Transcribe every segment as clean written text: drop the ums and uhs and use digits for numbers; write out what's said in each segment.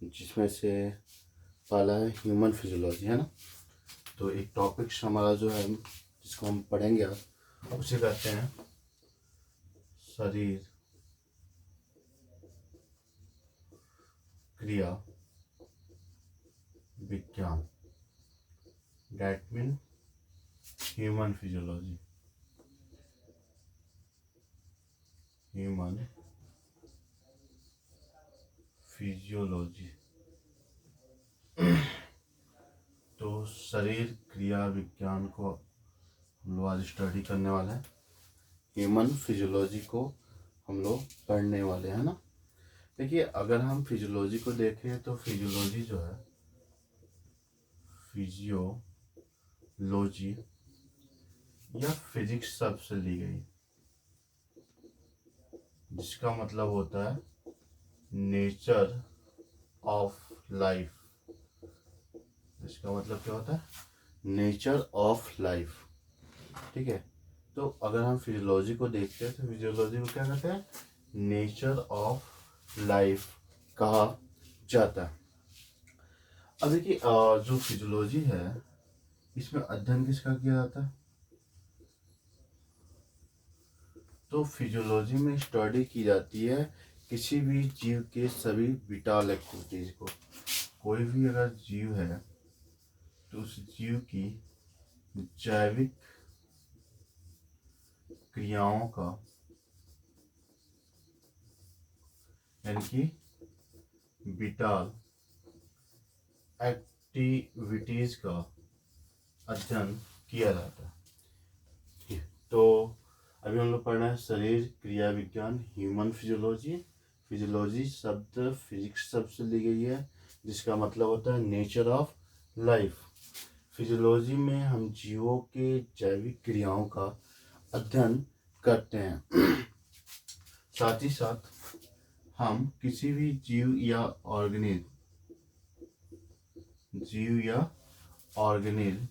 जिसमें से पहला है ह्यूमन फिजियोलॉजी, है ना। तो एक टॉपिक हमारा जो है जिसको हम पढ़ेंगे आज, उसे कहते हैं शरीर क्रिया विज्ञान, that mean human physiology. Human physiology तो शरीर क्रिया विज्ञान को हम लोग आज स्टडी करने वाले हैं। ह्यूमन फिजियोलॉजी को हम लोग पढ़ने वाले हैं ना। देखिए, अगर हम फिजियोलॉजी को देखें तो फिजियोलॉजी जो है, फिजियोलॉजी या फिजिक्स शब्द से ली गई, जिसका मतलब होता है नेचर ऑफ लाइफ। इसका मतलब क्या होता है? Nature of life. ठीक है। तो अगर हम फिजियोलॉजी को देखते हैं तो फिजियोलॉजी को क्या कहते हैं? नेचर ऑफ लाइफ कहा जाता है। अब देखिए, जो फिजियोलॉजी है इसमें अध्ययन किसका किया जाता है? तो फिजियोलॉजी में स्टडी की जाती है किसी भी जीव के सभी विटाल एक्टिविटीज को। कोई भी अगर जीव है तो उस जीव की जैविक क्रियाओं का, यानी कि विटाल एक्टिविटीज का अध्ययन किया जाता है। तो अभी हम लोग पढ़ रहे हैं शरीर क्रिया विज्ञान, ह्यूमन फिजियोलॉजी। फिजियोलॉजी शब्द फिजिक्स शब्द से ली गई है, जिसका मतलब होता है नेचर ऑफ लाइफ। फिजियोलॉजी में हम जीवों के जैविक क्रियाओं का अध्ययन करते हैं। साथ ही साथ हम किसी भी जीव या ऑर्गेनिल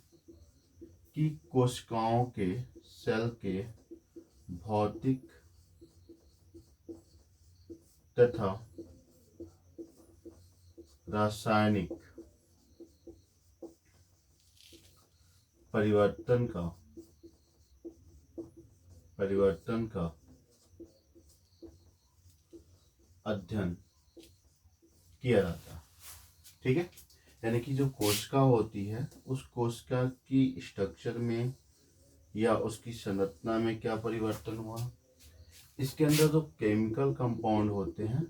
की कोशिकाओं के, सेल के भौतिक तथा रासायनिक परिवर्तन का अध्ययन किया जाता है। ठीक है। यानी कि जो कोशिका होती है, उस कोशिका की स्ट्रक्चर में या उसकी संरचना में क्या परिवर्तन हुआ, इसके अंदर जो केमिकल कंपाउंड होते हैं,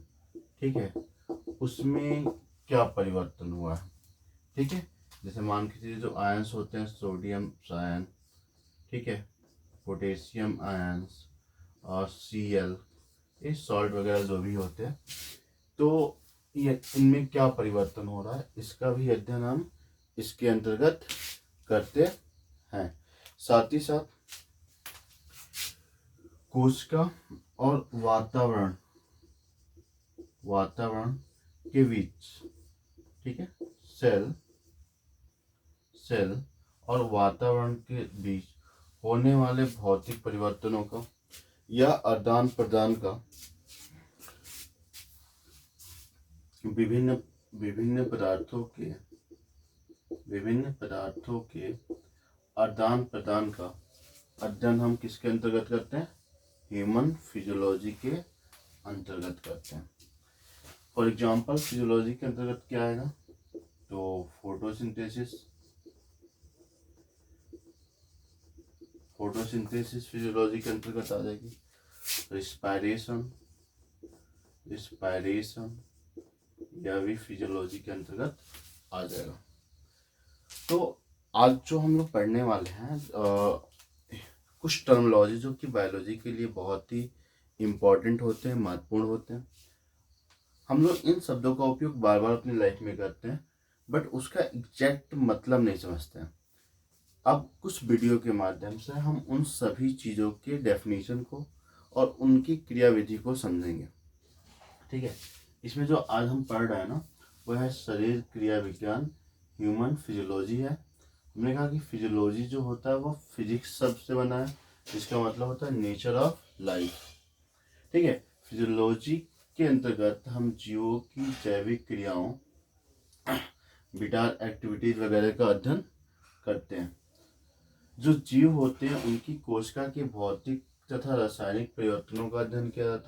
ठीक है, उसमें क्या परिवर्तन हुआ है। ठीक है। जैसे मान के चलिए जो आयंस होते हैं, सोडियम आयन, ठीक है, पोटेशियम आयंस और Cl, ये सॉल्ट वगैरह जो भी होते हैं, तो ये इनमें क्या परिवर्तन हो रहा है, इसका भी अध्ययन हम इसके अंतर्गत करते हैं। साथ ही साथ कोशिका और वातावरण के बीच, ठीक है, सेल और वातावरण के बीच होने वाले भौतिक परिवर्तनों का या आदान प्रदान का, विभिन्न पदार्थों के आदान प्रदान का अध्ययन हम किसके अंतर्गत करते हैं? ह्यूमन फिजियोलॉजी के अंतर्गत करते हैं। फॉर एग्जांपल फिजियोलॉजी के अंतर्गत क्या आएगा? तो फोटोसिंथेसिस फिजियोलॉजी के अंतर्गत आ जाएगी। रिस्पायरेशन या भी फिजियोलॉजी के अंतर्गत आ जाएगा। तो आज जो हम लोग पढ़ने वाले हैं कुछ टर्मिनोलॉजी जो कि बायोलॉजी के लिए बहुत ही इम्पोर्टेंट होते हैं, महत्वपूर्ण होते हैं। हम लोग इन शब्दों का उपयोग बार बार अपनी लाइफ में करते हैं, बट उसका एग्जैक्ट मतलब नहीं समझते हैं। अब कुछ वीडियो के माध्यम से हम उन सभी चीज़ों के डेफिनेशन को और उनकी क्रियाविधि को समझेंगे। ठीक है। इसमें जो आज हम पढ़ रहे हैं ना, वह है शरीर क्रिया विज्ञान, ह्यूमन फिजियोलॉजी है। हमने कहा कि फिजियोलॉजी जो होता है वो फिजिक्स शब्द से बना है, जिसका मतलब होता है नेचर ऑफ लाइफ। ठीक है। फिजियोलॉजी के अंतर्गत हम जीवों की जैविक क्रियाओं विटाल एक्टिविटीज वगैरह का अध्ययन करते हैं। जो जीव होते हैं उनकी कोशिका के भौतिक तथा रासायनिक परिवर्तनों का अध्ययन किया जाता है।